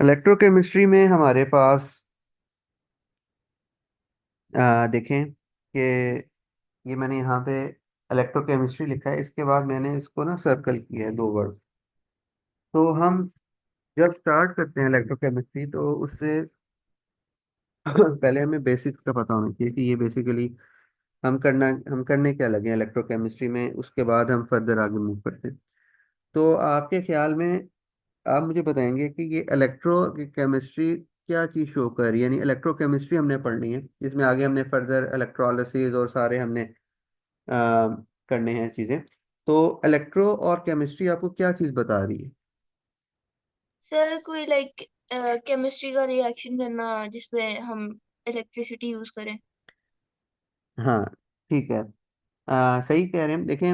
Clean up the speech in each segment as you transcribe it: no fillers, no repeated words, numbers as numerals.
Electrochemistry में हमारे पास देखें कि ये मैंने यहाँ पे इलेक्ट्रोकेमिस्ट्री लिखा है। इसके बाद मैंने इसको ना सर्कल किया है दो वर्ड। तो हम जब स्टार्ट करते हैं इलेक्ट्रोकेमिस्ट्री तो उससे पहले हमें बेसिक्स का पता होना चाहिए कि ये बेसिकली हम करने क्या लगे हैं इलेक्ट्रोकेमिस्ट्री में। उसके बाद हम फर्दर आगे मूव करते हैं। तो आपके ख्याल में आप मुझे बताएंगे कि ये इलेक्ट्रो केमिस्ट्री क्या चीज़ शो कर रही है। यानी इलेक्ट्रोकेमिस्ट्री हमने पढ़नी है, इसमें आगे हमने फर्दर इलेक्ट्रोलिसिस और सारे हमने करने हैं चीज़ें। तो इलेक्ट्रो और केमिस्ट्री आपको क्या चीज़ बता रही है? सर कोई लाइक केमिस्ट्री का रिएक्शन करना जिसमें हम इलेक्ट्रिसिटी यूज करें। हाँ, ठीक है। सही कह रहे हैं। देखें,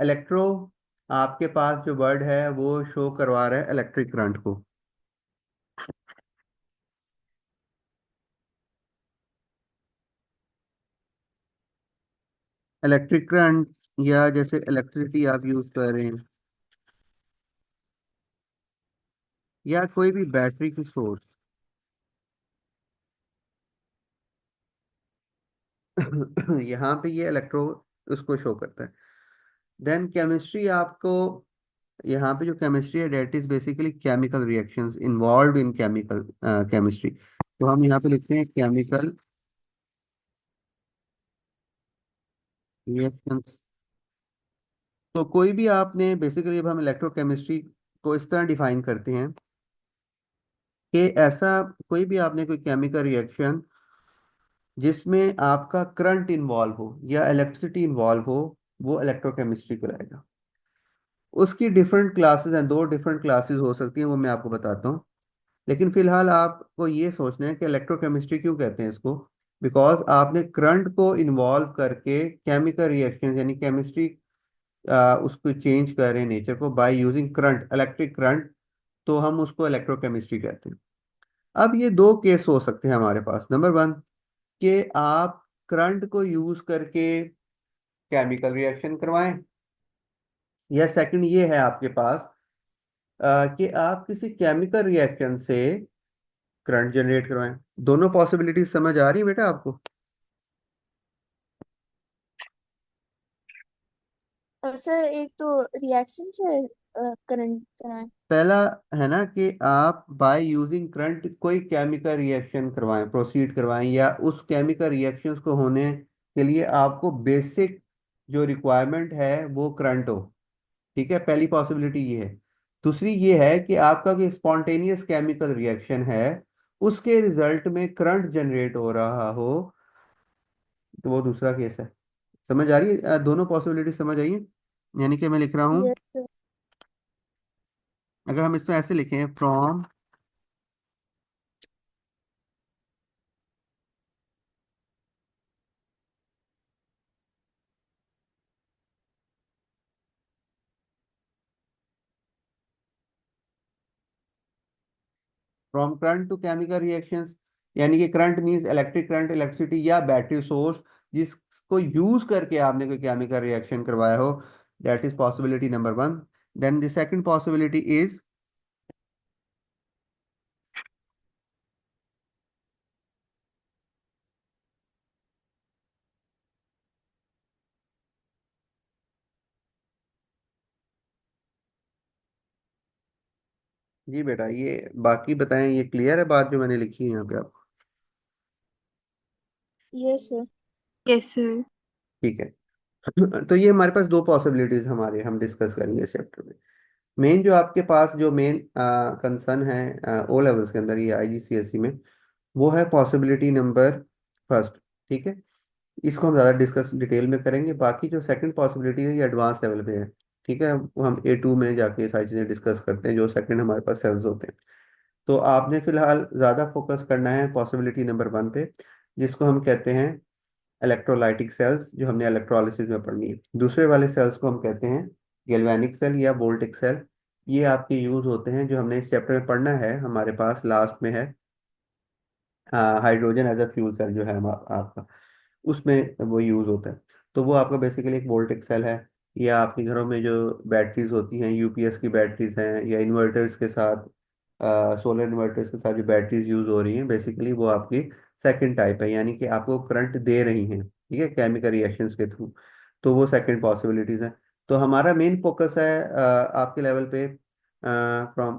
इलेक्ट्रो आपके पास जो वर्ड है वो शो करवा रहा है इलेक्ट्रिक करंट को। इलेक्ट्रिक करंट या जैसे इलेक्ट्रिसिटी आप यूज कर रहे हैं या कोई भी बैटरी की सोर्स यहाँ पे ये इलेक्ट्रो उसको शो करता है। देन केमिस्ट्री आपको यहाँ पे जो केमिस्ट्री है that is basically chemical reactions involve in chemical chemistry. तो हम यहाँ पे लिखते हैं केमिकल रिएक्शंस। तो कोई भी आपने बेसिकली अब हम इलेक्ट्रोकेमिस्ट्री को इस तरह डिफाइन करते हैं कि ऐसा कोई भी आपने कोई केमिकल रिएक्शन जिसमें आपका करंट इन्वॉल्व हो या इलेक्ट्रिसिटी इन्वॉल्व हो, वो इलेक्ट्रोकेमिस्ट्री कहलाएगा। उसकी डिफरेंट क्लासेस हैं, दो डिफरेंट क्लासेस हो सकती हैं, वो मैं आपको बताता हूँ। लेकिन फिलहाल आपको ये सोचना है कि इलेक्ट्रोकेमिस्ट्री क्यों कहते हैं इसको। बिकॉज आपने करंट को इन्वॉल्व करके केमिकल रिएक्शन यानी केमिस्ट्री उसको चेंज कर रहे हैं नेचर को by using current, electric current. तो हम उसको इलेक्ट्रोकेमिस्ट्री कहते हैं। अब ये दो केस हो सकते हैं हमारे पास। नंबर वन, कि आप करंट को यूज करके केमिकल रिएक्शन करवाएं, या सेकंड ये है आपके पास कि आप किसी केमिकल रिएक्शन से करंट जनरेट करवाएं। दोनों पॉसिबिलिटीज समझ आ रही है बेटा आपको? और सर एक तो रिएक्शन से करंट कराएं। पहला है ना कि आप बाय यूजिंग करंट कोई केमिकल रिएक्शन करवाएं, प्रोसीड करवाएं, या उस केमिकल रिएक्शंस को होने के लिए आपको बेसिक जो रिक्वायरमेंट है वो करंट हो। ठीक है, पहली पॉसिबिलिटी ये है। दूसरी ये है कि आपका कोई स्पॉन्टेनियस केमिकल रिएक्शन है, उसके रिजल्ट में करंट जनरेट हो रहा हो, तो वो दूसरा केस है। समझ आ रही है? दोनों पॉसिबिलिटी समझ आई है? यानी कि मैं लिख रहा हूँ, यस सर। अगर हम इसको ऐसे लिखें, from current to chemical reactions, यानी कि current means electric current, electricity या बैटरी सोर्स जिसको यूज करके आपने कोई केमिकल रिएक्शन करवाया हो। That is possibility number one. Then the second possibility is, जी बेटा ये बाकी बताएं, ये क्लियर है बात जो मैंने लिखी है यहाँ पे आपको? Yes sir. Yes sir. ठीक है। तो ये हमारे पास दो पॉसिबिलिटीज हमारे हम डिस्कस करेंगे इस चैप्टर में। मेन जो आपके पास जो मेन कंसर्न है ओ लेवल्स के अंदर, ये आईजीसीएसई में, वो है पॉसिबिलिटी नंबर फर्स्ट। ठीक है, इसको हम ज़्यादा डिस्कस डिटेल में करेंगे। बाकी जो सेकंड पॉसिबिलिटी है ये एडवांस लेवल पे है। ठीक है, वो हम A2 में जाके ये सारी चीज़ें डिस्कस करते हैं, जो सेकंड हमारे पास सेल्स होते हैं। तो आपने फिलहाल ज़्यादा फोकस करना है पॉसिबिलिटी नंबर वन पे, जिसको हम कहते हैं इलेक्ट्रोलाइटिक सेल्स, जो हमने इलेक्ट्रोलिसिस में पढ़नी है। दूसरे वाले सेल्स को हम कहते हैं गैल्वेनिक सेल या वोल्टिक सेल। ये आपके यूज होते हैं जो हमने इस चैप्टर में पढ़ना है, हमारे पास लास्ट में है hydrogen as a fuel cell जो है आपका, उसमें वो यूज होता है। तो वो आपका बेसिकली एक वोल्टिक सेल है। या आपके घरों में जो बैटरीज होती हैं, यूपीएस की बैटरीज हैं या इन्वर्टर्स के साथ सोलर इन्वर्टर्स के साथ जो बैटरीज यूज हो रही हैं बेसिकली वो आपकी सेकंड टाइप है, यानी कि आपको करंट दे रही हैं, ठीक है, केमिकल रिएक्शंस के थ्रू। तो वो सेकंड पॉसिबिलिटीज है। तो हमारा मेन फोकस है आपके लेवल पे from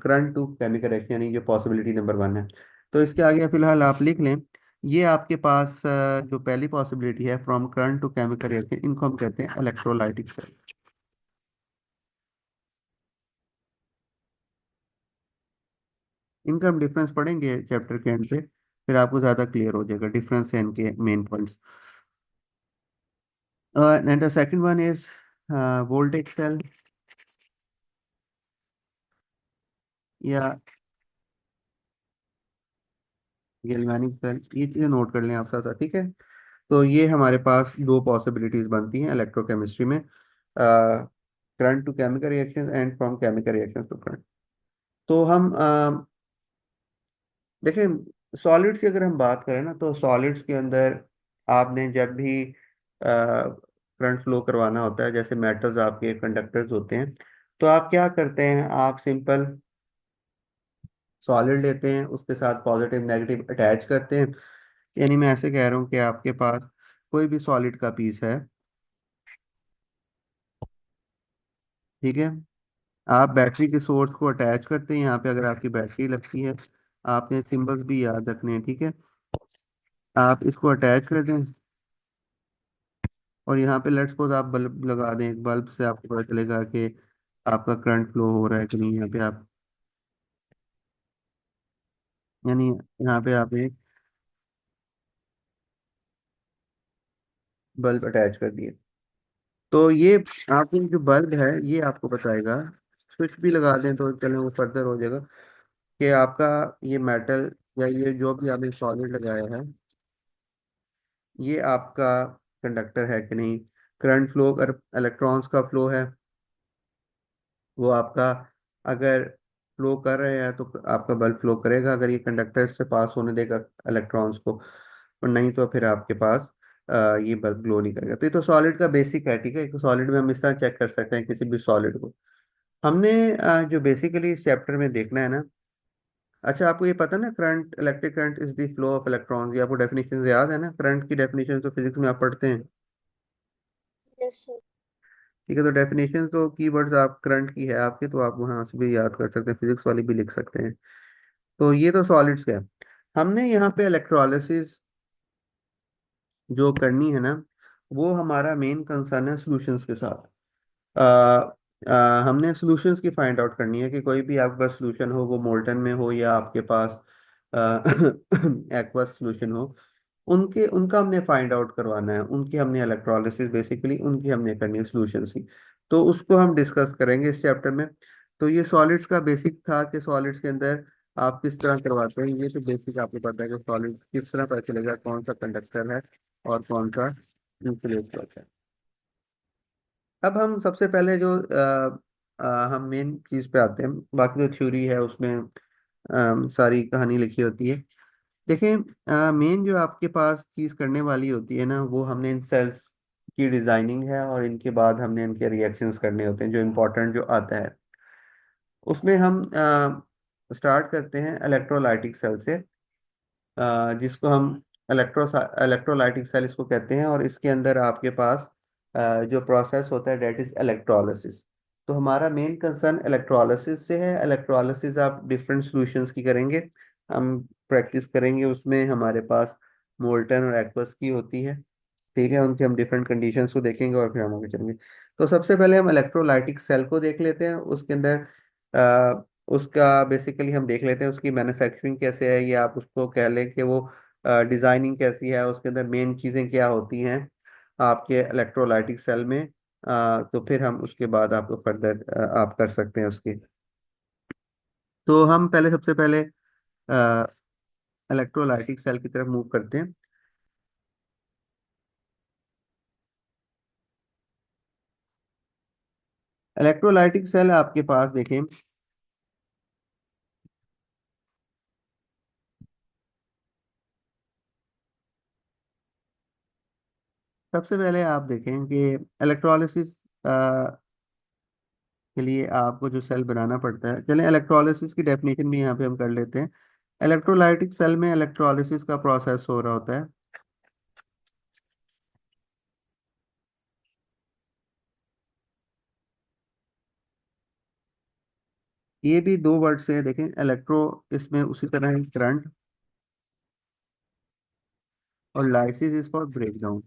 current to chemical reaction, यानी जो पॉसिबिलिटी नंबर वन है। तो इसके आगे फिलहाल आप लिख लें, ये आपके पास जो पहली पॉसिबिलिटी है from current to chemical reaction, इनको हम कहते हैं इलेक्ट्रोलाइटिक सेल। इनका हम डिफरेंस पढ़ेंगे चैप्टर के एंड पे, फिर आपको ज़्यादा क्लियर हो जाएगा डिफरेंस है इनके main points. And the second one is voltage cell, या गैल्वेनिक सेल, ये चीज़ें नोट कर लें आप साथ साथ, ठीक है। तो ये हमारे पास दो पॉसिबिलिटीज बनती हैं इलेक्ट्रोकेमिस्ट्री में, current to chemical reaction and from chemical reaction to current. तो हम देखें सॉलिड्स की अगर हम बात करें ना, तो सॉलिड्स के अंदर आपने जब भी करंट फ्लो करवाना होता है, जैसे मेटल्स आपके कंडक्टर्स होते हैं, तो आप क्या करते हैं, आप सिंपल सॉलिड लेते हैं, उसके साथ पॉजिटिव नेगेटिव अटैच करते हैं। यानी मैं ऐसे कह रहा हूँ कि आपके पास कोई भी सॉलिड का पीस है, ठीक है, आप बैटरी के सोर्स को अटैच करते हैं, यहाँ पे अगर आपकी बैटरी लगती है, आपने सिंबल्स भी याद रखने हैं, ठीक है। आप इसको अटैच कर दें, और यहाँ पे लेट्स सपोज आप बल्ब लगा दें, एक बल्ब से आपको पता चलेगा कि आपका करंट फ्लो हो रहा है कि नहीं। यहाँ पे आप, यानी यहाँ पे आप एक बल्ब अटैच कर दिए, तो ये आपके जो बल्ब है ये आपको बताएगा, स्विच भी लगा दें तो चलें वो फर्दर हो जाएगा, कि आपका ये मेटल या ये जो भी आपने सॉलिड लगाया है, ये आपका कंडक्टर है कि नहीं। करंट फ्लो, अगर इलेक्ट्रॉन्स का फ्लो है वो आपका, अगर फ्लो कर रहे हैं तो आपका बल्ब फ्लो करेगा, अगर ये कंडक्टर से पास होने देगा इलेक्ट्रॉन्स को, और नहीं तो फिर आपके पास ये बल्ब ग्लो नहीं करेगा। तो ये तो सॉलिड का बेसिक है, ठीक है। एक सॉलिड में हम इस तरह चेक कर सकते हैं किसी भी सॉलिड को। हमने जो बेसिकली इस चैप्टर में देखना है ना, अच्छा आपको ये पता ना, current, electric current is the flow of electrons, ये आपको डेफिनेशन याद है ना, करंट की डेफिनेशन तो फिजिक्स में आप पढ़ते हैं, यस सर। ठीक है। तो डेफिनेशन तो कीवर्ड्स आप करंट की है आपके, तो आप वहां से भी याद कर सकते हैं, फिजिक्स वाली भी लिख सकते हैं। तो ये तो सॉलिड्स का है। हमने यहाँ पे इलेक्ट्रोलिसिस जो करनी है ना, वो हमारा मेन कंसर्न है सॉल्यूशंस के साथ। हमने सॉल्यूशंस की फाइंड आउट करनी है, कि कोई भी आपके पास सॉल्यूशन हो, वो मोल्टन में हो या आपके पास एक्वस सॉल्यूशन हो, उनके उनका हमने फाइंड आउट करवाना है, उनकी हमने इलेक्ट्रोलिसिस बेसिकली उनकी हमने करनी है सॉल्यूशंस की। तो उसको हम डिस्कस करेंगे इस चैप्टर में। तो ये सॉलिड्स का बेसिक था कि सॉलिड्स के अंदर आप किस तरह करवाते हैं, ये तो बेसिक आपको पता है कि सॉलिड किस तरह पता चलेगा कौन सा कंडक्टर है और कौन सा इंसुलेटर है। अब हम सबसे पहले जो हम मेन चीज पे आते हैं, बाकी जो थ्योरी है उसमें सारी कहानी लिखी होती है। देखें मेन जो आपके पास चीज करने वाली होती है ना, वो हमने इन सेल्स की डिजाइनिंग है, और इनके बाद हमने इनके रिएक्शंस करने होते हैं, जो इम्पोर्टेंट जो आता है उसमें हम स्टार्ट करते हैं इलेक्ट्रोलाइटिक सेल से, जिसको हम इलेक्ट्रो इलेक्ट्रोलाइटिक सेल इसको कहते हैं। और इसके अंदर आपके पास जो प्रोसेस होता है डेट इज इलेक्ट्रोलिसिस। तो हमारा मेन कंसर्न इलेक्ट्रोलिसिस से है। इलेक्ट्रोलिसिस आप डिफरेंट सॉल्यूशंस की करेंगे, हम प्रैक्टिस करेंगे उसमें, हमारे पास मोल्टन और एक्वस की होती है, ठीक है। उनके हम डिफरेंट कंडीशंस को देखेंगे और फिर हम आगे चलेंगे। तो सबसे पहले हम इलेक्ट्रोलाइटिक सेल को देख लेते हैं, उसके अंदर उसका बेसिकली हम देख लेते हैं उसकी मैन्युफैक्चरिंग कैसे है, या आप उसको कह लें कि वो डिजाइनिंग कैसी है, उसके अंदर मेन चीज़ें क्या होती हैं आपके इलेक्ट्रोलाइटिक सेल में। तो फिर हम उसके बाद आपको फर्दर आप कर सकते हैं उसके। तो हम पहले सबसे पहले इलेक्ट्रोलाइटिक सेल की तरफ मूव करते हैं। इलेक्ट्रोलाइटिक सेल आपके पास देखें, सबसे पहले आप देखें कि इलेक्ट्रोलिसिस के लिए आपको जो सेल बनाना पड़ता है, चलें इलेक्ट्रोलिसिस की डेफिनेशन भी यहाँ पे हम कर लेते हैं। इलेक्ट्रोलाइटिक सेल में इलेक्ट्रोलिसिस का प्रोसेस हो रहा होता है। ये भी दो वर्ड से है, देखें इलेक्ट्रो, इसमें उसी तरह है करंट, और लाइसिस इज फॉर ब्रेकडाउन।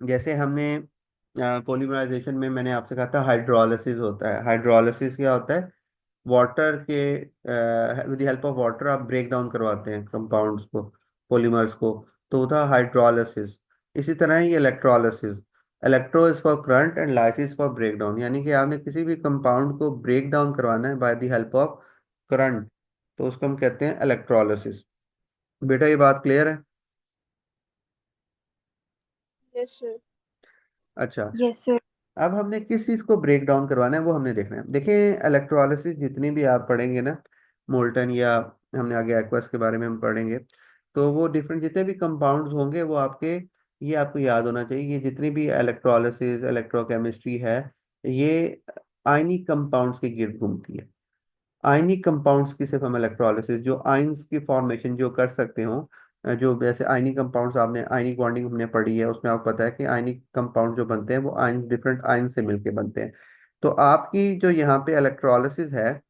जैसे हमने पॉलीमराइजेशन में मैंने आपसे कहा था हाइड्रोलिसिस होता है। हाइड्रोलिसिस क्या होता है? वाटर के विद हेल्प ऑफ वाटर आप ब्रेक डाउन करवाते हैं कंपाउंड्स को, पॉलीमर्स को, तो वो था हाइड्रोलिसिस। इसी तरह ही electrolysis, electro is for current and lysis for break down, यानी कि आपने किसी भी कंपाउंड को ब्रेक डाउन करवाना है by the help of current, तो उसको हम कहते हैं इलेक्ट्रोलिसिस। बेटा ये बात क्लियर है? Yes sir. अच्छा, यस सर। अब हमने किस चीज को ब्रेक डाउन करवाना है वो हमने देखना है। देखिए इलेक्ट्रोलिसिस जितनी भी आप पढ़ेंगे ना, मोल्टन या हमने आगे एक्वस के बारे में हम पढ़ेंगे, तो वो डिफरेंट जितने भी कंपाउंड्स होंगे वो आपके, ये आपको याद होना चाहिए, ये जितनी भी इलेक्ट्रोलिसिस इलेक्ट्रोकेमिस्ट्री है, ये आयनिक कंपाउंड्स के गिर्द घूमती है। आयनिक कंपाउंड्स की सिर्फ हम इलेक्ट्रोलिसिस, जो आयंस की फॉर्मेशन जो कर सकते हो, जो वैसे आयनिक कंपाउंड्स आपने आयनिक बॉन्डिंग हमने पढ़ी है, उसमें आपको पता है कि आयनिक कंपाउंड जो बनते हैं वो आयंस, डिफरेंट आयंस से मिलके बनते हैं। तो आपकी जो यहाँ पे इलेक्ट्रोलिसिस है,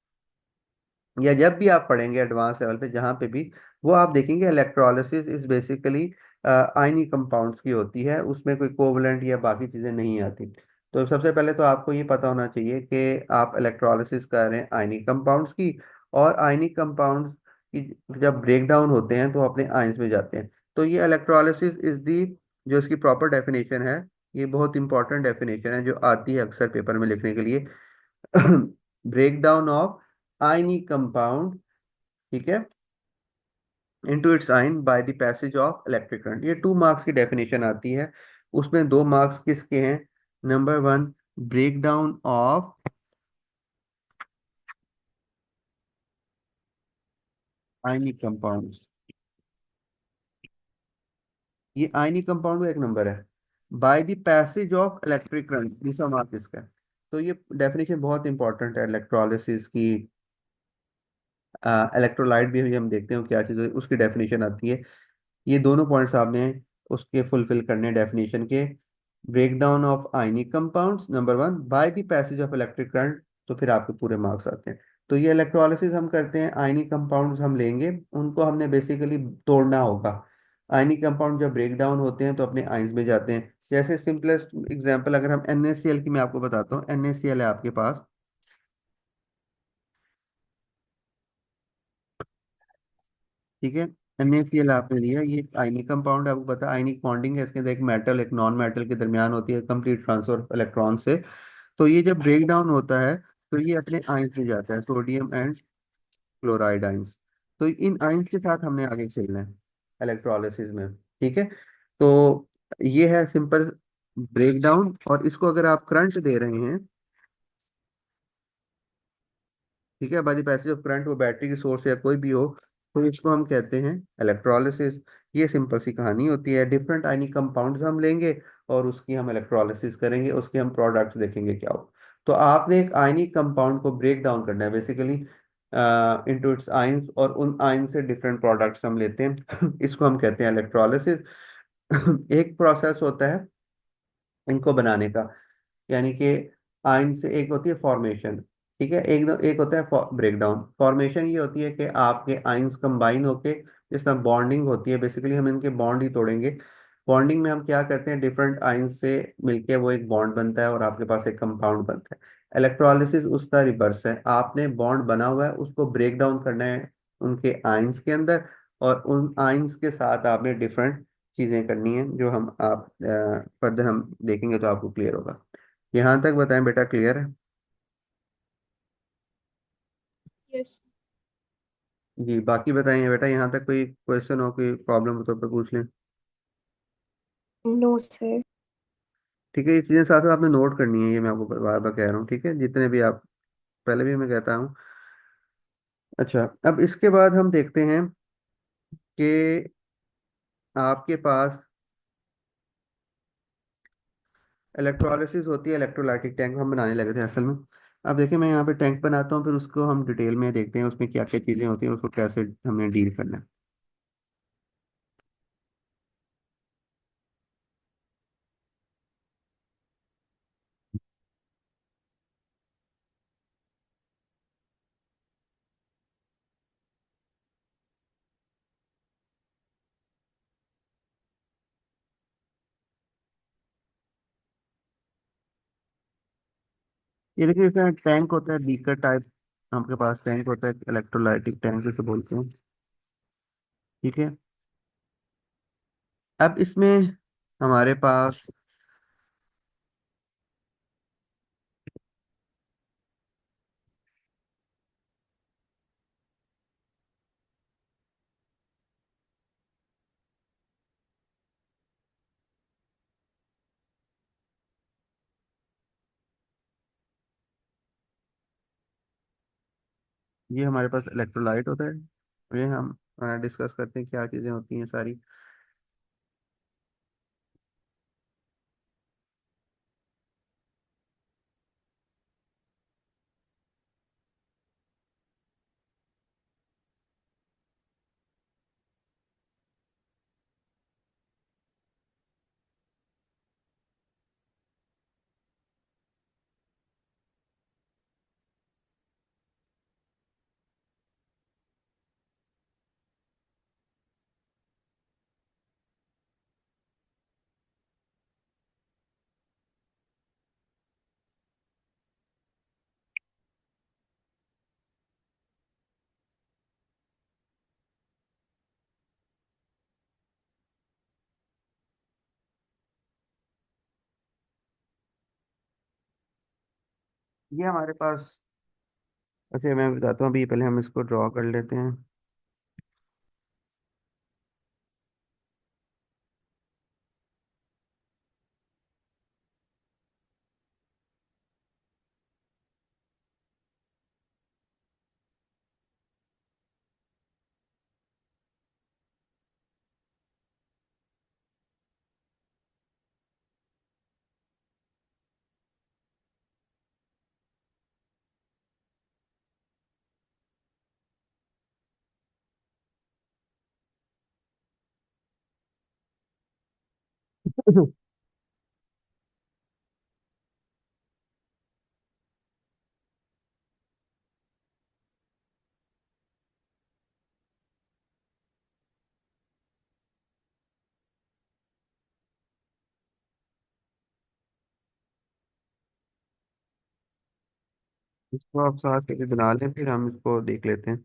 या जब भी आप पढ़ेंगे एडवांस लेवल पे जहाँ पे भी, वो आप देखेंगे electrolysis is basically ionic compounds की होती है, उसमें कोई कोवलेंट या बाकी चीज़ें नहीं आती। तो सबसे पहले तो आपको ये पता होना चाहिए कि आप इलेक्ट्रोलिसिस कर रहे हैं आयनिक कंपाउंड्स की, और आयनिक कंपाउंड्स की जब ब्रेक डाउन होते हैं तो अपने आयंस में जाते हैं। तो ये इलेक्ट्रोलिसिस इज दी, जो इसकी प्रॉपर डेफिनेशन है, ये बहुत इंपॉर्टेंट डेफिनेशन है जो आती है अक्सर पेपर में लिखने के लिए। Break down of ionic compound, ठीक है, into its ion by the passage of electric current, ये 2 मार्क्स की डेफिनेशन आती है। उसमें 2 मार्क्स किसके हैं? Number 1, break down of ionic compounds, ये आयनिक कंपाउंड का 1 नंबर है। By the passage of electric current, दूसरा मार्क इसका है। तो ये डेफिनेशन बहुत इंपॉर्टेंट है इलेक्ट्रोलिसिस की। इलेक्ट्रोलाइट भी हम देखते हैं क्या चीज़ है, उसकी डेफिनेशन आती है। ये दोनों पॉइंट्स आपने उसके फुलफिल करने डेफिनेशन के। Break down of ionic compounds number 1 by the passage of electric current, तो फिर आपके पूरे मार्क्स आते हैं। तो ये इलेक्ट्रोलिसिस हम करते हैं, आयनिक कंपाउंड्स हम लेंगे, उनको हमने बेसिकली तोड़ना होगा। आयनिक कंपाउंड जब ब्रेक डाउन होते हैं तो अपने आयंस में जाते हैं। जैसे सिंपलेस्ट एग्जांपल अगर हम NaCl की मैं आपको बताता हूँ, NaCl है आपके पास, ठीक है। NaCl आपने लिया, ये आयनिक कंपाउंड है, आपको पता है आयनिक बॉन्डिंग है इसके अंदर, एक मेटल एक नॉन मेटल के दरमियान होती है, कंप्लीट ट्रांसफर ऑफ इलेक्ट्रॉन से। तो ये जब ब्रेक डाउन होता है तो ये अपने आयंस में जाता है, सोडियम एंड क्लोराइड आयंस। तो इन आयंस के साथ हमने आगे चलना है इलेक्ट्रोलिसिस में, ठीक है। तो ये है सिंपल ब्रेक डाउन, और इसको अगर आप करंट दे रहे हैं, ठीक है, by the passage of current, वो बैटरी की सोर्स या कोई भी हो, तो इसको हम कहते हैं इलेक्ट्रोलिसिस। ये सिंपल सी कहानी होती है। डिफरेंट आयनिक कंपाउंड्स हम लेंगे और उसकी हम इलेक्ट्रोलिसिस करेंगे, उसके हम प्रोडक्ट्स देखेंगे क्या हो। तो आपने एक आयनिक कंपाउंड को ब्रेक डाउन करना है बेसिकली इनटू इट्स आयंस, और उन आयन से डिफरेंट प्रोडक्ट्स हम लेते हैं। इसको हम कहते हैं इलेक्ट्रोलिसिस। एक प्रोसेस होता है इनको बनाने का, यानी कि आयन से एक होती है फॉर्मेशन, ठीक है, एक होता है ब्रेक डाउन। फॉर्मेशन ये होती है कि आपके आयंस कंबाइन होके जिस तरह बॉन्डिंग होती है, बेसिकली हम इनके बॉन्ड ही तोड़ेंगे। बॉन्डिंग में हम क्या करते हैं, डिफरेंट आयंस से मिलके वो एक बॉन्ड बनता है और आपके पास एक कंपाउंड बनता है। इलेक्ट्रोलिसिस उसका रिवर्स है, आपने बॉन्ड बना हुआ है उसको ब्रेक डाउन करना है उनके आयंस के अंदर, और उन आयंस के साथ आपने डिफरेंट चीजें करनी है, जो हम आप फर्दर हम देखेंगे तो आपको क्लियर होगा। यहाँ तक बताएं बेटा, क्लियर है? यस। जी बाकी बताइए बेटा, यहाँ तक कोई क्वेश्चन हो, कोई प्रॉब्लम हो तो पे पूछ लें। No sir. ठीक है, ये चीज़ें साथ साथ आपने नोट करनी है, ये मैं आपको बार बार कह रहा हूँ, ठीक है, जितने भी आप, पहले भी मैं कहता हूँ। अच्छा, अब इसके बाद हम देखते हैं कि आपके पास इलेक्ट्रोलिसिस होती है, इलेक्ट्रोलाइटिक टैंक हम बनाने लगे थे असल में। अब देखिए मैं यहाँ पे टैंक बनाता हूँ, फिर उसको हम डिटेल में देखते हैं उसमें क्या क्या चीज़ें होती हैं, उसको कैसे हमें डील करना है। ये देखिए इसका टैंक होता है बीकर टाइप, आपके पास टैंक होता है इलेक्ट्रोलाइटिक टैंक जिसे बोलते हैं। ठीक है। अब इसमें हमारे पास, ये हमारे पास इलेक्ट्रोलाइट होता है, ये हम डिस्कस करते हैं क्या चीज़ें होती हैं सारी। ये हमारे पास, अच्छा मैं बताता हूँ, अभी पहले हम इसको ड्रॉ कर लेते हैं। इसको आप साथ कैसे बना लें, फिर हम इसको देख लेते हैं।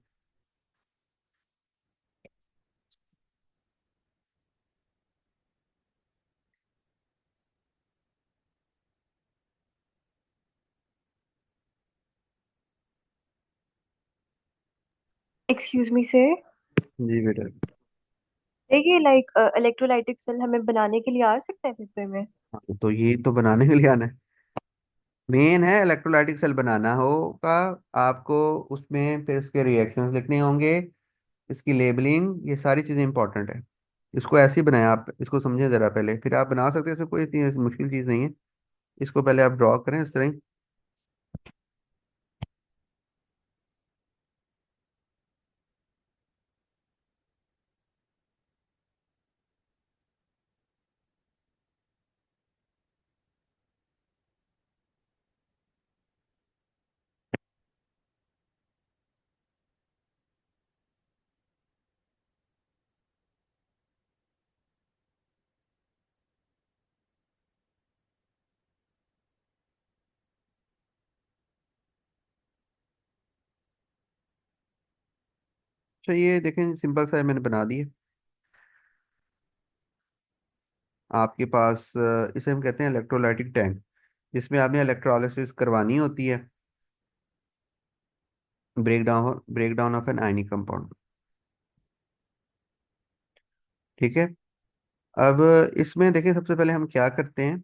Excuse me sir. जी बेटा। देखिए लाइक इलेक्ट्रोलाइटिक सेल हमें बनाने के लिए आ सकता है पेपर में। हाँ, तो ये तो बनाने के लिए आना है, मेन है इलेक्ट्रोलाइटिक सेल बनाना होगा आपको। उसमें फिर इसके रिएक्शंस लिखने होंगे, इसकी लेबलिंग, ये सारी चीज़ें इंपॉर्टेंट है। इसको ऐसे ही बनाया, आप इसको समझें ज़रा पहले, फिर आप बना सकते हैं, इसमें कोई इतनी मुश्किल चीज़ नहीं है। इसको पहले आप ड्रॉ करें इस तरह ही। तो ये देखें सिंपल सा है, मैंने बना दिया। आपके पास इसे हम कहते हैं इलेक्ट्रोलाइटिक टैंक, जिसमें आपने इलेक्ट्रोलिसिस करवानी होती है, break down of an ionic compound. ठीक है। अब इसमें देखिए सबसे पहले हम क्या करते हैं,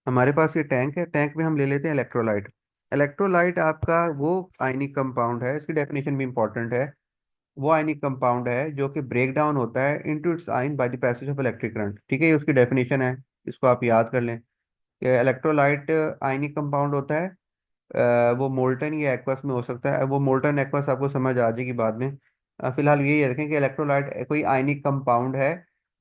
हमारे पास ये टैंक है, टैंक में हम ले लेते हैं इलेक्ट्रोलाइट। इलेक्ट्रोलाइट आपका वो आयनिक कंपाउंड है, इसकी डेफिनेशन भी इंपॉर्टेंट है। वो आयनिक कंपाउंड है जो कि ब्रेक डाउन होता है into its ion by the passage of electric current. ठीक है, ये उसकी डेफिनेशन है, इसको आप याद कर लें। कि इलेक्ट्रोलाइट आयनिक कंपाउंड होता है। वो मोल्टन या एक्वस में हो सकता है। वो मोल्टन एक्वस आपको समझ आ जाएगी बाद में। फिलहाल यही रखें कि इलेक्ट्रोलाइट कोई आयनिक कंपाउंड है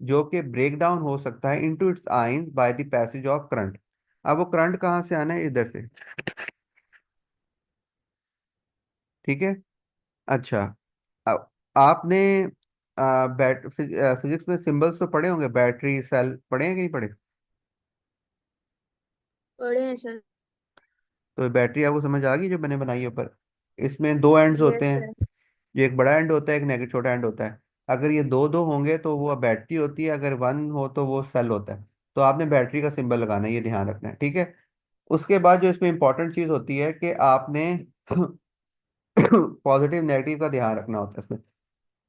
जो कि ब्रेक डाउन हो सकता है into it's ions bye the passage of current. अब वो करंट कहाँ से आना है? इधर से। ठीक है। अच्छा। अब आपने फिजिक्स में सिंबल्स तो पढ़े होंगे, बैटरी सेल पढ़े हैं कि नहीं पढ़े? पढ़े हैं सर। तो बैटरी आपको समझ आ गई जो मैंने बनाई है ऊपर? इसमें दो एंड्स होते यस हैं। सर। जो एक बड़ा एंड होता है, एक नेगेटिव छोटा एंड होता है। अगर ये दो दो होंगे तो वो बैटरी होती है, अगर वन हो तो वो सेल होता है। तो आपने बैटरी का सिंबल लगाना है, ये ध्यान रखना है, ठीक है। उसके बाद जो इसमें इंपॉर्टेंट चीज होती है कि आपने पॉजिटिव नेगेटिव का ध्यान रखना होता है इसमें।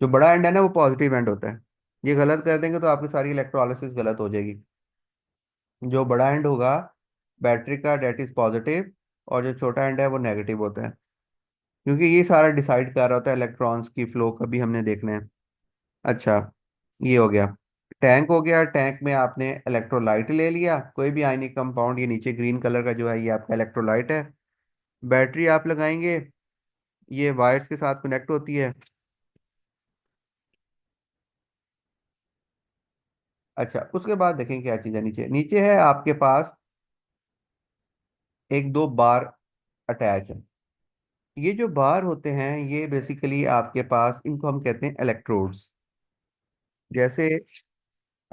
जो बड़ा एंड है ना वो पॉजिटिव एंड होता है। ये गलत कर देंगे तो आपकी सारी इलेक्ट्रोलिसिस गलत हो जाएगी। जो बड़ा एंड होगा बैटरी का, डेट इज पॉजिटिव। और जो छोटा एंड है वो नेगेटिव होता है। क्योंकि ये सारा डिसाइड कर रहा होता है इलेक्ट्रॉन्स की फ्लो का भी हमने देखना है। अच्छा, ये हो गया। टैंक हो गया। टैंक में आपने इलेक्ट्रोलाइट ले लिया, कोई भी आयनिक कंपाउंड। ये नीचे ग्रीन कलर का जो है ये आपका इलेक्ट्रोलाइट है। बैटरी आप लगाएंगे, ये वायर्स के साथ कनेक्ट होती है। अच्छा, उसके बाद देखें क्या चीज़ है। नीचे नीचे है आपके पास एक दो बार अटैच है। ये जो बार होते हैं ये बेसिकली आपके पास, इनको हम कहते हैं इलेक्ट्रोड्स। जैसे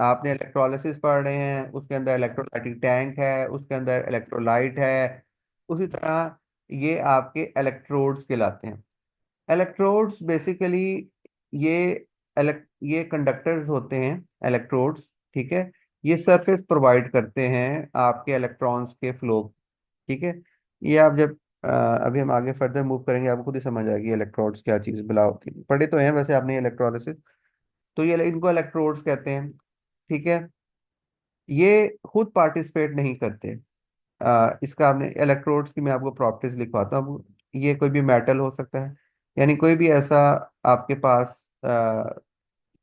आपने इलेक्ट्रोलिसिस पढ़ रहे हैं, उसके अंदर इलेक्ट्रोलाइटिक टैंक है, उसके अंदर इलेक्ट्रोलाइट है। उसी तरह ये आपके इलेक्ट्रोड्स कहलाते हैं। इलेक्ट्रोड्स बेसिकली ये ये कंडक्टर्स होते हैं, इलेक्ट्रोड्स। ठीक है। ये सरफेस प्रोवाइड करते हैं आपके इलेक्ट्रॉन्स के फ्लो। ठीक है। ये आप जब अभी हम आगे फर्दर मूव करेंगे आपको खुद ही समझ आएगी इलेक्ट्रोड्स क्या चीज़ बिला होती है। पढ़े तो हैं वैसे आपने इलेक्ट्रोलिसिस। तो ये इनको इलेक्ट्रोड्स कहते हैं। ठीक है। ये खुद पार्टिसिपेट नहीं करते। इसका आपने इलेक्ट्रोड्स की मैं आपको प्रॉपर्टीज लिखवाता हूँ। ये कोई भी मेटल हो सकता है, यानी कोई भी ऐसा आपके पास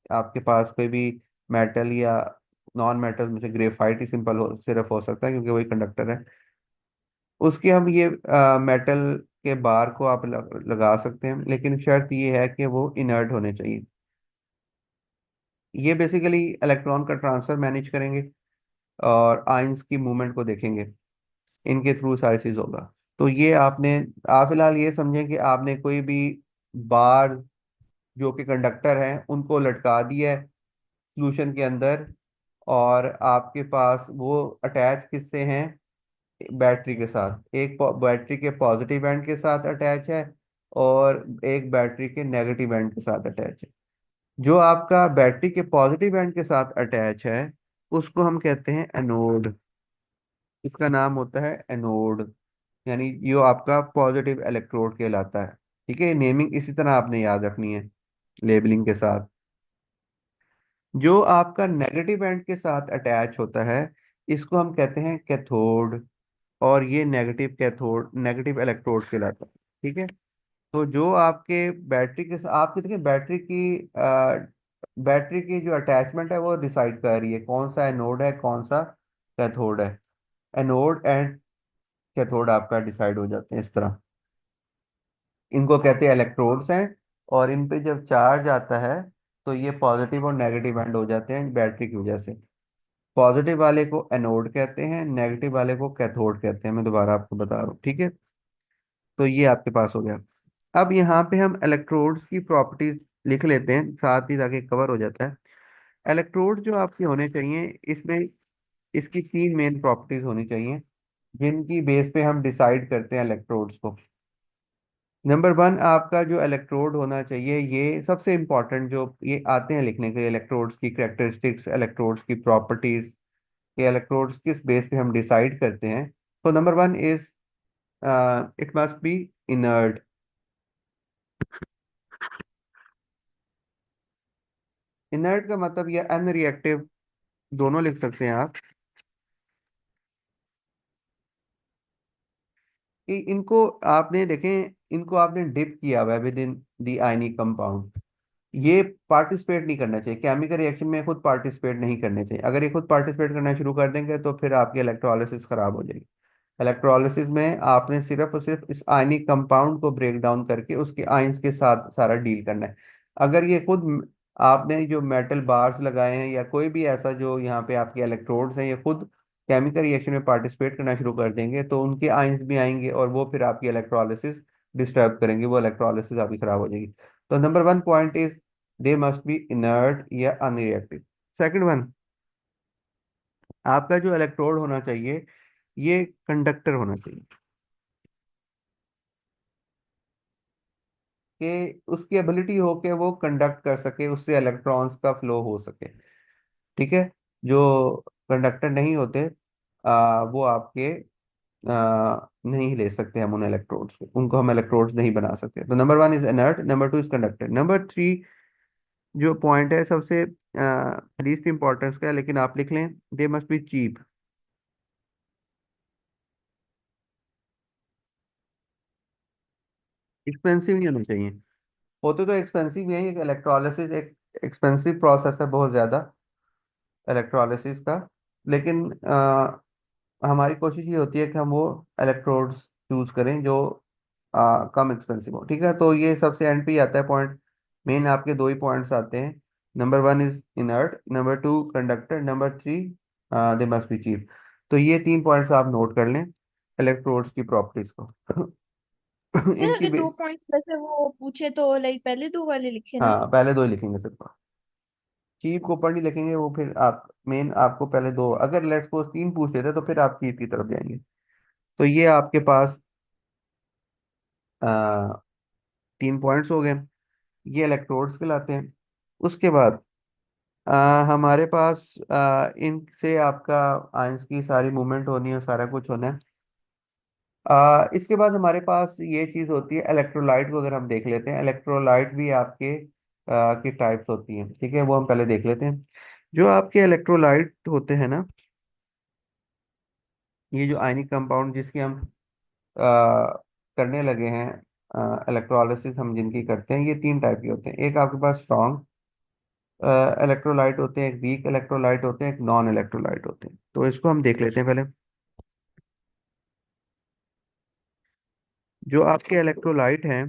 आपके पास कोई भी मेटल या नॉन मेटल में से ग्रेफाइट ही सिंपल हो, सिर्फ हो सकता है क्योंकि वही कंडक्टर है। उसके हम ये मेटल के बार को आप लगा सकते हैं, लेकिन शर्त ये है कि वो इनर्ट होने चाहिए। ये बेसिकली इलेक्ट्रॉन का ट्रांसफर मैनेज करेंगे और आयंस की मूवमेंट को देखेंगे। इनके थ्रू सारी चीज होगा। तो ये आपने, आप फिलहाल ये समझें कि आपने कोई भी बार जो कि कंडक्टर हैं उनको लटका दिया है सॉल्यूशन के अंदर। और आपके पास वो अटैच किससे हैं? बैटरी के साथ। एक बैटरी के पॉजिटिव एंड के साथ अटैच है और एक बैटरी के नेगेटिव एंड के साथ अटैच है। जो आपका बैटरी के पॉजिटिव एंड के साथ अटैच है उसको हम कहते हैं एनोड। इसका नाम होता है एनोड। यानी जो आपका पॉजिटिव इलेक्ट्रोड कहलाता है। ठीक है। नेमिंग इसी तरह आपने याद रखनी है, लेबलिंग के साथ। जो आपका नेगेटिव एंड के साथ अटैच होता है इसको हम कहते हैं कैथोड। और ये नेगेटिव कैथोड, नेगेटिव इलेक्ट्रोड कहलाता है। ठीक है। तो जो आपके बैटरी के साथ, आपकी देखिए बैटरी की जो अटैचमेंट है वो डिसाइड कर रही है कौन सा एनोड है कौन सा कैथोड है। एनोड एंड कैथोड आपका डिसाइड हो जाते हैं इस तरह। इनको कहते हैं इलेक्ट्रोड्स हैं। और इन पे जब चार्ज आता है तो ये पॉजिटिव और नेगेटिव एंड हो जाते हैं बैटरी की वजह से। पॉजिटिव वाले को एनोड कहते हैं, नेगेटिव वाले को कैथोड कहते हैं। मैं दोबारा आपको बता रहा हूँ, ठीक है। तो ये आपके पास हो गया। अब यहाँ पे हम इलेक्ट्रोड्स की प्रॉपर्टीज लिख लेते हैं साथ ही, ताकि कवर हो जाता है। इलेक्ट्रोड जो आपके होने चाहिए इसमें, इसकी तीन मेन प्रॉपर्टीज होनी चाहिए जिनकी बेस पे हम डिसाइड करते हैं इलेक्ट्रोड्स को। नंबर वन, आपका जो इलेक्ट्रोड होना चाहिए, ये सबसे इंपॉर्टेंट जो ये आते हैं लिखने के लिए, इलेक्ट्रोड्स की करेक्टरिस्टिक्स, इलेक्ट्रोड्स की प्रॉपर्टीज, ये इलेक्ट्रोड्स किस बेस पे हम डिसाइड करते हैं। तो number one is it must be inert. Inert का मतलब ये अनरिएक्टिव, दोनों लिख सकते हैं आप। कि इनको आपने देखें, इनको आपने डिप किया हुआ है with in the ionic compound. ये पार्टिसिपेट नहीं करना चाहिए केमिकल रिएक्शन में, खुद पार्टिसिपेट नहीं करने चाहिए। अगर ये खुद पार्टिसिपेट करना शुरू कर देंगे तो फिर आपकी इलेक्ट्रोलिसिस खराब हो जाएगी। इलेक्ट्रोलिसिस में आपने सिर्फ और सिर्फ इस आयनिक कंपाउंड को ब्रेक डाउन करके उसके आयंस के साथ सारा डील करना है। अगर ये खुद आपने जो मेटल बार्स लगाए हैं या कोई भी ऐसा जो यहाँ पे आपके इलेक्ट्रोड्स हैं, ये खुद केमिकल रिएक्शन में पार्टिसिपेट करना शुरू कर देंगे तो उनके आयंस भी आएंगे और वो फिर आपकी इलेक्ट्रोलिसिस डिस्टर्ब करेंगे, वो इलेक्ट्रोलिसिस आपकी खराब हो जाएगी। तो number one point is they must B inert या अनरिएक्टिव। सेकंड वन, आपका जो इलेक्ट्रोड होना चाहिए ये कंडक्टर होना चाहिए, कि उसकी एबिलिटी हो कि वो कंडक्ट कर सके, उससे इलेक्ट्रॉन्स का फ्लो हो सके। ठीक है। जो कंडक्टर नहीं होते वो आपके नहीं ले सकते हम उन इलेक्ट्रोड्स को, उनको हम इलेक्ट्रोड्स नहीं बना सकते। तो number one is inert, number two is conductor, number three जो पॉइंट है सबसे लीस्ट इंपॉर्टेंस का है, लेकिन आप लिख लें, they must be cheap. Expensive नहीं होने चाहिए। होते तो एक्सपेंसिव ही है, इलेक्ट्रोलिसिस एक एक्सपेंसिव प्रोसेस है बहुत ज़्यादा इलेक्ट्रोलिसिस का। लेकिन हमारी कोशिश ये होती है कि हम वो इलेक्ट्रोड्स चूज करें जो कम एक्सपेंसिव हो। ठीक है, तो ये सबसे एंड पे ही आता है पॉइंट। मेन आपके दो ही पॉइंट्स आते हैं, number one is inert, number two conductor, number three they must be cheap. तो ये तीन पॉइंट्स आप नोट कर लें इलेक्ट्रोड्स की प्रॉपर्टीज को। सर इनकी अगर दो पॉइंट्स वैसे वो पूछे तो लाइक पहले दो वाले लिखे ना। हाँ, पहले दो ही लिखेंगे सिर्फ, चीप को ऊपर नहीं लिखेंगे। वो फिर आप मेन आपको पहले दो, अगर लेट्स सपोज तीन पूछ लेते तो फिर आप चीप की तरफ जाएंगे। तो ये आपके पास आ, तीन पॉइंट्स हो गए, ये इलेक्ट्रोड्स कहलाते हैं। उसके बाद हमारे पास इनसे आपका आयंस की सारी मूवमेंट होनी है, सारा कुछ होना है। इसके बाद हमारे पास ये चीज़ होती है इलेक्ट्रोलाइट को, अगर हम देख लेते हैं इलेक्ट्रोलाइट भी आपके की टाइप्स होती हैं। ठीक है, वो हम पहले देख लेते हैं। जो आपके इलेक्ट्रोलाइट होते हैं ना, ये जो आयनिक कंपाउंड जिसकी हम करने लगे हैं इलेक्ट्रोलिसिस, हम जिनकी करते हैं, ये तीन टाइप के होते हैं। एक आपके पास स्ट्रॉन्ग इलेक्ट्रोलाइट होते हैं, एक वीक इलेक्ट्रोलाइट होते हैं, एक नॉन इलेक्ट्रोलाइट होते हैं। तो इसको हम देख लेते हैं पहले। जो आपके इलेक्ट्रोलाइट हैं,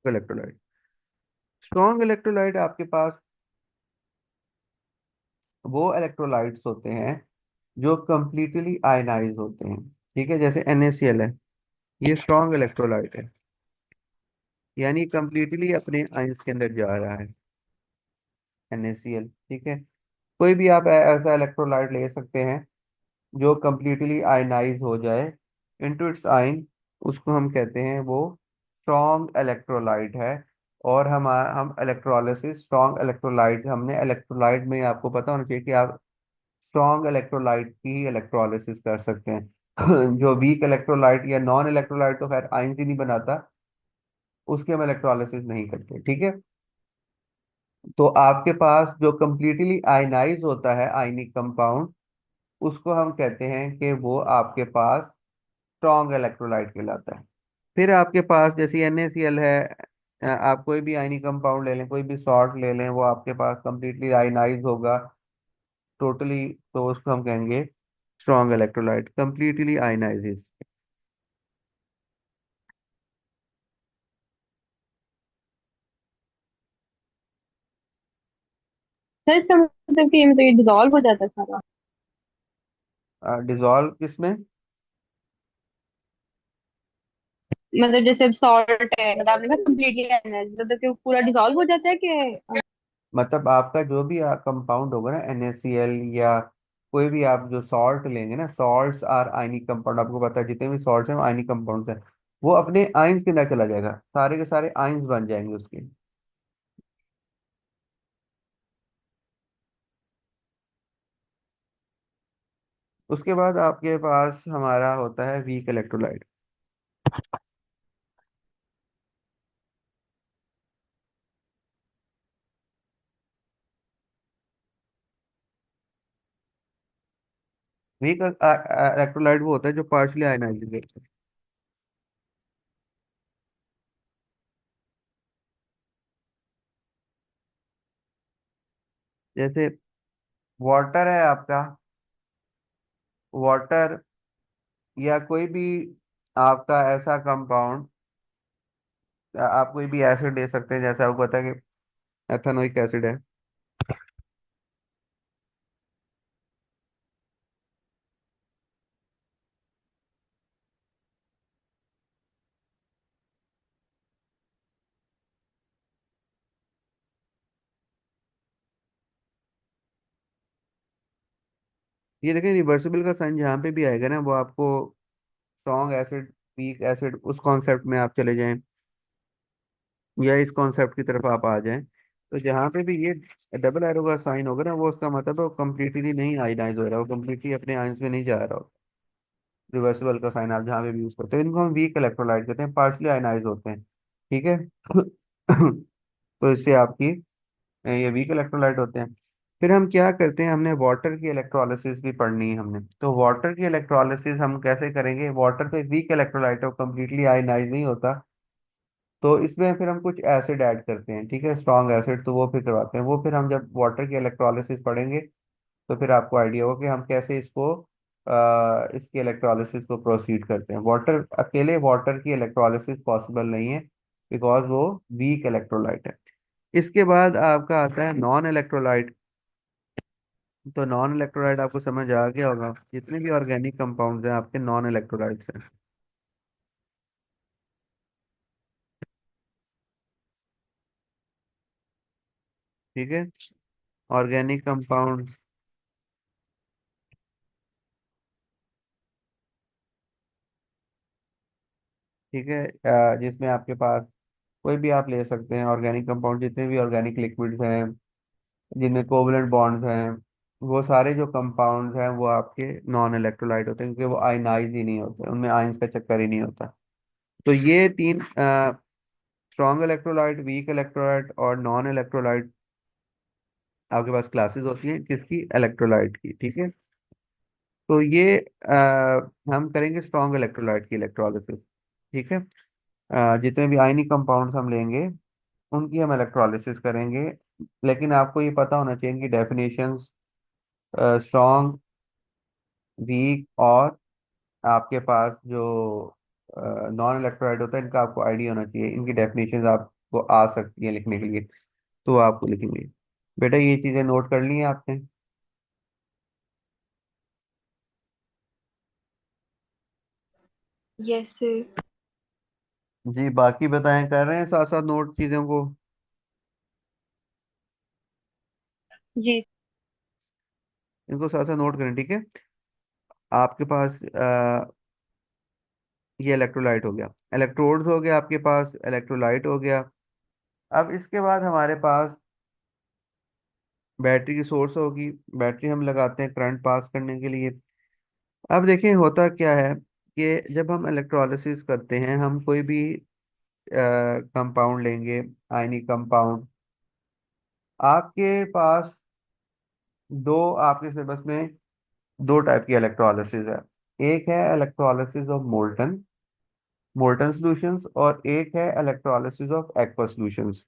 इलेक्ट्रोलाइट स्ट्रॉन्ग इलेक्ट्रोलाइट आपके पास वो इलेक्ट्रोलाइट्स होते हैं जो कंप्लीटली आयनाइज होते हैं। ठीक है, जैसे NaCl है, ये स्ट्रॉन्ग इलेक्ट्रोलाइट है, यानी कंप्लीटली अपने आयंस के अंदर जा रहा है, NaCl। ठीक है, कोई भी आप ऐसा इलेक्ट्रोलाइट ले सकते हैं जो कंप्लीटली आयनाइज हो जाए इनटू इट्स आयन, उसको हम कहते हैं वो स्ट्रॉन्ग इलेक्ट्रोलाइट है। और हम इलेक्ट्रोलिसिस स्ट्रॉन्ग इलेक्ट्रोलाइट, हमने इलेक्ट्रोलाइट में आपको पता होना चाहिए कि आप स्ट्रॉन्ग इलेक्ट्रोलाइट की ही इलेक्ट्रोलिसिस कर सकते हैं। जो वीक इलेक्ट्रोलाइट या नॉन इलेक्ट्रोलाइट तो खैर आयन ही नहीं बनाता, उसकी हम इलेक्ट्रोलिसिस नहीं करते। ठीक है, तो आपके पास जो कंप्लीटली आयनाइज होता है आयनिक कंपाउंड, उसको हम कहते हैं कि वो आपके पास स्ट्रॉन्ग इलेक्ट्रोलाइट कहलाता है। फिर आपके पास जैसे NaCl है, आप कोई भी आयनिक कंपाउंड ले लें, कोई भी सॉल्ट ले लें, वो आपके पास कंप्लीटली आयनाइज होगा टोटली, तो उसको हम कहेंगे strong electrolyte, completely ionizes. Sir इसका मतलब कि मतलब ये डिसॉल्व हो जाता है सारा। डिजॉल्व किसमें? मतलब जैसे सॉल्ट है, मतलब आपने कहा कम्प्लीटली मतलब कि वो पूरा डिसॉल्व हो जाता है कि मतलब आपका जो भी कंपाउंड होगा ना, NaCl या कोई भी आप जो सॉल्ट लेंगे ना, सॉल्ट्स आर आयनिक कंपाउंड, आपको पता है जितने भी सॉल्ट्स हैं वो आयनिक कंपाउंड्स हैं। वो अपने आयंस के अंदर चला जाएगा, सारे के सारे आयंस बन जाएंगे उसके। उसके बाद आपके पास हमारा होता है वीक इलेक्ट्रोलाइट। वीक इलेक्ट्रोलाइट वो होता है जो पार्शली आयनाइज्ड रहता है। जैसे वाटर है आपका, वाटर या कोई भी आपका ऐसा कंपाउंड, आप कोई भी एसिड ले सकते हैं, जैसे आपको पता है कि एथेनोइक एसिड है। ये देखें, रिवर्सिबल का साइन जहाँ पे भी आएगा ना, वो आपको स्ट्रॉन्ग एसिड, वीक एसिड, उस कॉन्सेप्ट में आप चले जाएं, या इस कॉन्सेप्ट की तरफ आप आ जाएं, तो जहाँ पे भी ये डबल एरो का साइन होगा ना, वो उसका मतलब है वो कम्प्लीटली नहीं आयनाइज हो रहा है, वो कम्प्लीटली अपने आयंस में नहीं जा रहा हो। रिवर्सिबल का साइन आप जहाँ पे भी यूज करते हैं, इनको हम वीक इलेक्ट्रोलाइट कहते हैं, पार्शली आयनाइज होते हैं। ठीक है। तो इससे आपकी ये वीक इलेक्ट्रोलाइट होते हैं। फिर हम क्या करते हैं, हमने वाटर की इलेक्ट्रोलिसिस भी पढ़नी है हमने, तो वाटर की इलेक्ट्रोलिसिस हम कैसे करेंगे? वाटर तो एक वीक इलेक्ट्रोलाइट है, कम्प्लीटली आयनाइज नहीं होता। तो इसमें फिर हम कुछ एसिड ऐड करते हैं, ठीक है, स्ट्रॉन्ग एसिड, तो वो फिर करवाते हैं। वो फिर हम जब वाटर की इलेक्ट्रोलिसिस पढ़ेंगे, तो फिर आपको आइडिया होगा कि हम कैसे इसको इसकी इलेक्ट्रोलिसिस को प्रोसीड करते हैं। वाटर अकेले वाटर की इलेक्ट्रोलिसिस पॉसिबल नहीं है, बिकॉज वो वीक इलेक्ट्रोलाइट है। इसके बाद आपका आता है नॉन इलेक्ट्रोलाइट। तो नॉन इलेक्ट्रोलाइट आपको समझ आ गया होगा, जितने भी ऑर्गेनिक कंपाउंड्स हैं आपके नॉन इलेक्ट्रोलाइट्स हैं। ठीक है, ऑर्गेनिक कंपाउंड। ठीक है, जिसमें आपके पास कोई भी आप ले सकते हैं ऑर्गेनिक कंपाउंड, जितने भी ऑर्गेनिक लिक्विड्स हैं जिनमें कोवलेंट बॉन्ड्स हैं, वो सारे जो कंपाउंड्स हैं वो आपके नॉन इलेक्ट्रोलाइट होते हैं, क्योंकि वो आयनाइज ही नहीं होते, उनमें आयंस का चक्कर ही नहीं होता। तो ये तीन स्ट्रॉन्ग इलेक्ट्रोलाइट, वीक इलेक्ट्रोलाइट और नॉन इलेक्ट्रोलाइट आपके पास क्लासेस होती हैं किसकी? इलेक्ट्रोलाइट की। ठीक है, तो ये हम करेंगे स्ट्रॉन्ग इलेक्ट्रोलाइट की इलेक्ट्रोलिसिस। ठीक है, जितने भी आयनिक कंपाउंड्स हम लेंगे उनकी हम इलेक्ट्रोलिसिस करेंगे। लेकिन आपको ये पता होना चाहिए इनकी डेफिनेशंस, स्ट्रॉन्ग, वीक, और आपके पास जो नॉन इलेक्ट्रोलाइट होता है, इनका आपको आइडिया होना चाहिए, इनकी डेफिनेशंस आपको आ सकती है लिखने के लिए, तो आपको लिखेंगे। बेटा ये चीज़ें नोट कर ली हैं आपने? Yes sir. जी, बाकी बताएं, कर रहे हैं साथ साथ नोट चीज़ों को? जी। इनको साथ साथ नोट करें, ठीक है। आपके पास ये इलेक्ट्रोलाइट हो गया, इलेक्ट्रोड्स हो गया आपके पास, इलेक्ट्रोलाइट हो गया। अब इसके बाद हमारे पास बैटरी की सोर्स होगी। बैटरी हम लगाते हैं करंट पास करने के लिए। अब देखें होता क्या है कि जब हम इलेक्ट्रोलिसिस करते हैं, हम कोई भी कंपाउंड लेंगे, आयनिक कंपाउंड, आपके पास दो, आपके सिलेबस में दो टाइप की इलेक्ट्रोलिसिस है। एक है electrolysis of molten molten solutions, और एक है इलेक्ट्रोलिसिस ऑफ एक्वा सॉल्यूशंस।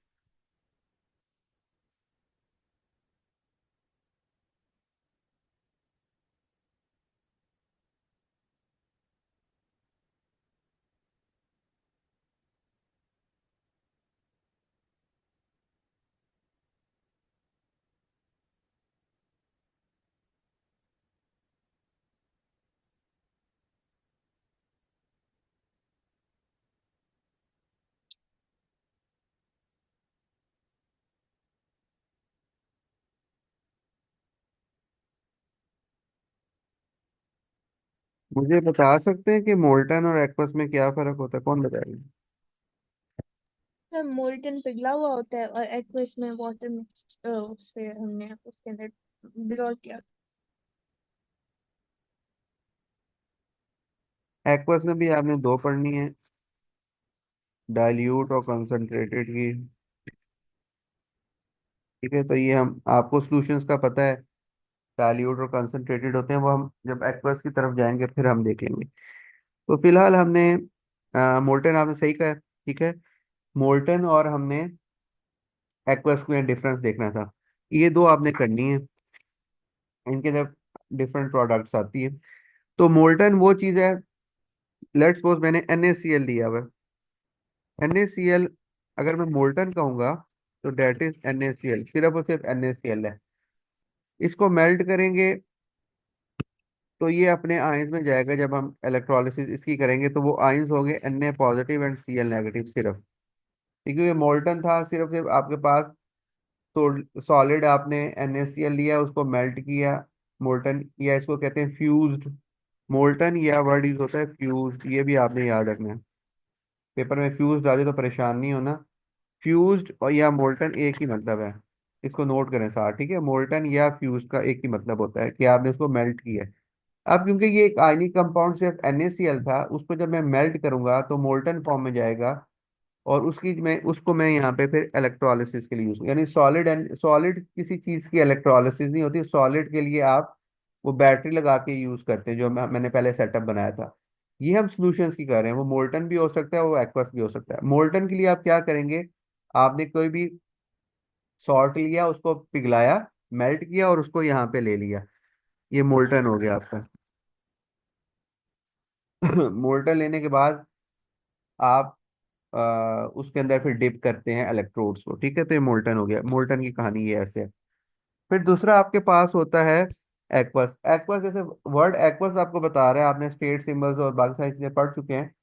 मुझे बता सकते हैं कि मोल्टन और एक्वस में क्या फर्क होता है? कौन बताएगा? मोल्टन पिघला हुआ होता है और एक्वस में वाटर मिक्स उससे हमने उसके अंदर डिजोल्व किया। एक्वस में भी आपने दो पढ़नी है, डाइल्यूट और कंसंट्रेटेड की। ठीक है, तो ये हम आपको सॉल्यूशंस का पता है, डाइल्यूट और कंसंट्रेटेड होते हैं, वो हम जब एक्वस की तरफ जाएंगे फिर हम देख लेंगे। तो फिलहाल हमने मोल्टन, आपने सही कहा, ठीक है। मोल्टन और हमने एक्वस में डिफरेंस देखना था, ये दो आपने करनी है। इनके जब डिफरेंट प्रोडक्ट्स आती है, तो मोल्टन वो चीज़ है, लेट्स सपोज मैंने NaCl लिया हुआ है। NaCl अगर मैं मोल्टन कहूंगा तो डेट इज NaCl, सिर्फ और सिर्फ NaCl है। इसको मेल्ट करेंगे तो ये अपने आयंस में जाएगा। जब हम इलेक्ट्रोलिसिस इसकी करेंगे तो वो आयंस होंगे Na positive and Cl negative सिर्फ, क्योंकि ये मोल्टन था। सिर्फ सिर्फ आपके पास तो सॉलिड आपने NaCl लिया, उसको मेल्ट किया, मोल्टन किया, इसको कहते हैं फ्यूज्ड। मोल्टन या वर्ड यूज होता है फ्यूज्ड, ये भी आपने याद रखना है। पेपर में फ्यूज्ड आ जाए तो परेशान नहीं होना। फ्यूज्ड और या मोल्टन एक ही मतलब है, इसको नोट करें साथ, ठीक है। मोल्टन या फ्यूज का एक ही मतलब होता है कि आपने उसको मेल्ट किया है। अब क्योंकि ये एक आयनिक कंपाउंड सिर्फ NaCl था, उसको जब मैं मेल्ट करूंगा तो मोल्टन फॉर्म में जाएगा, और उसको मैं यहाँ पे फिर इलेक्ट्रोलिसिस के लिए यूज, यानी सॉलिड एंड सॉलिड किसी चीज की इलेक्ट्रोलिसिस नहीं होती। सॉलिड के लिए आप वो बैटरी लगा के यूज करते हैं, जो मैंने पहले सेटअप बनाया था। ये हम सॉल्यूशंस की कर रहे हैं, वो मोल्टन भी हो सकता है, वो एक्वस भी हो सकता है। मोल्टन के लिए आप क्या करेंगे, आपने कोई भी सॉल्ट लिया, उसको पिघलाया, मेल्ट किया और उसको यहाँ पे ले लिया, ये मोल्टन हो गया आपका। मोल्टन लेने के बाद आप उसके अंदर फिर डिप करते हैं इलेक्ट्रोड्स को, ठीक है। तो ये मोल्टन हो गया, मोल्टन की कहानी ये ऐसे है। फिर दूसरा आपके पास होता है एक्वस। एक्वस जैसे वर्ड एक्वस आपको बता रहा है, आपने स्टेट सिंबल्स और बाकी सारी चीजें पढ़ चुके हैं।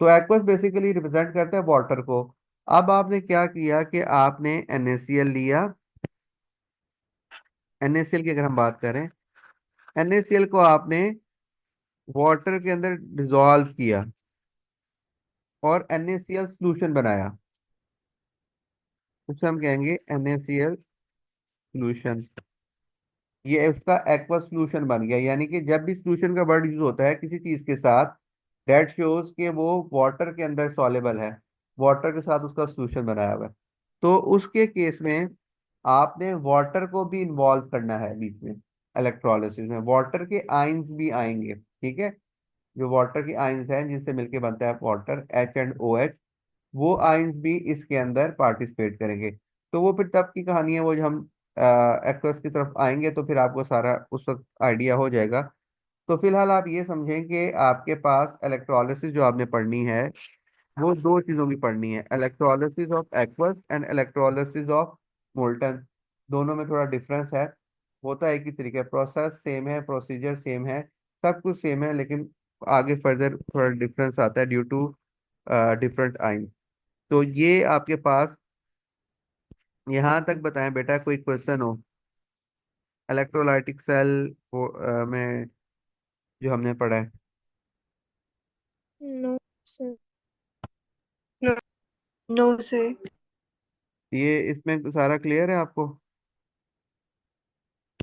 तो एक्वस बेसिकली रिप्रेजेंट करता है वाटर को। अब आपने क्या किया कि आपने NaCl लिया। NaCl की अगर हम बात करें, NaCl को आपने वाटर के अंदर डिसॉल्व किया और NaCl सोल्यूशन बनाया, उसे हम कहेंगे NaCl सोल्यूशन। ये उसका एक्वा सोल्यूशन बन गया। यानी कि जब भी सोल्यूशन का वर्ड यूज होता है किसी चीज के साथ, दैट शोज कि वो वाटर के अंदर सॉलेबल है, वाटर के साथ उसका सोल्यूशन बनाया हुआ है। तो उसके केस में आपने वाटर को भी इन्वॉल्व करना है बीच में। इलेक्ट्रोलिसिस में वाटर के आयंस भी आएंगे, ठीक है। जो वाटर की आयंस हैं जिनसे मिलके बनता है वाटर, H and OH, वो आयंस भी इसके अंदर पार्टिसिपेट करेंगे। तो वो फिर तब की कहानी है, वो जो हम एक्टर्स की तरफ आएंगे तो फिर आपको सारा उस वक्त आइडिया हो जाएगा। तो फिलहाल आप ये समझें कि आपके पास इलेक्ट्रोलिसिस जो आपने पढ़नी है, वो दो चीज़ों की पढ़नी है, electrolysis of aqueous and electrolysis of molten. दोनों में थोड़ा डिफरेंस है, होता है एक ही तरीके, प्रोसेस सेम है, प्रोसीजर सेम है, सब कुछ सेम है, लेकिन आगे फर्दर थोड़ा डिफरेंस आता है ड्यू टू डिफरेंट आइन। तो ये आपके पास यहाँ तक बताएं बेटा, कोई क्वेश्चन हो इलेक्ट्रोलाइटिक सेल में जो हमने पढ़ा है। No sir. नो, नो से। ये इसमें सारा क्लियर है आपको?